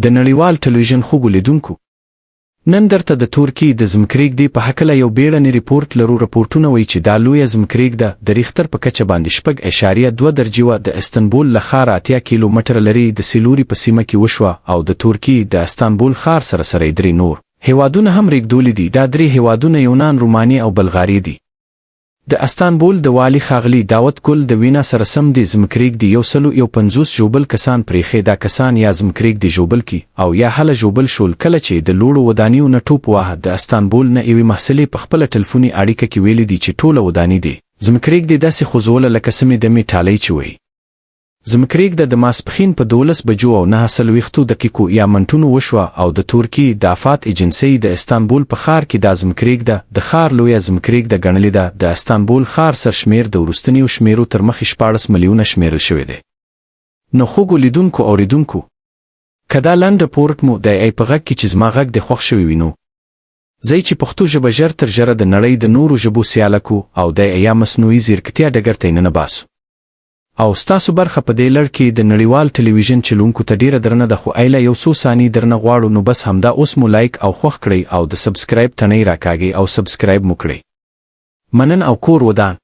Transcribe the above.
د نړیوال ټلویژن خوږو لیدونکو، نن درته د تورکیې د ځمکرېږدې په هکله یو بیړنی ریپورټ لرو. رپورټونه وایي چې دا لویه ځمکرېږده د ریختر په کچه باندې 6.2 درجې وه، د استنبول له ښاره 80 کیلومتره لرې د سیلوري په سیمه کې وشوه او د تورکیې د استانبول ښار سره یې 3 نور هیوادونه هم ریږدولي دي. دا 3 هیوادونه یونان، رومانیې او بلغاري دي. د استانبول د والي ښاغلي داوت ګل د وینا سره سم د ځمکرېږدې 150 ژوبل کسان پرېښې. دا کسان یا ځمکرېږدې ژوبل کی او یا هله ژوبل شول. کله چې د لوړو ودانیو نه ټوپ واهه، د استانبول نه یوې محصلې په خپله ټلفوني اړیکه کې ویلي دي چې ټوله وداني دي ځمکرېږدې داسې خوځوله لکه سمې دمې ټالۍ چې وایي. ځمکرېږده د ماسپښین په 12 بجو او 9 دقیقو یا منټونو وشوه او د تورکیې د افات ایجنسۍ د استانبول په ښار کې دا ځمکرېږده د ښار لویه ځمکرېږده ګڼلې ده. د استانبول ښار سرشمیر د وروستنیو شمیرو تر مخې 14 میلیونه شمیرل شوی دی. نو خوږو لیدونکو اوریدونکو، که دا لنډ رپورټ مو د ای په غږ کې چې زما غږ د خوښ شوی وي، نو ځئ چې پښتو ژبه ژر تر ژره د نړۍ د نورو ژبو سیاله کو او د یا مصنوعي ځیرکتیا ډګر ته یې ننباسو. او ستاسو برخه په دې لړ کې د نړیوال ټلویژن چلونکو ته ډیره درنه ده، خو ایله یو څو ثانیې درنه غواړو. نو بس همدا اوس مو لایک او خوښ کړئ او د سبسکرایب تڼۍ راکاږئ او سبسکرایب مو کړئ. منن او کور ودان.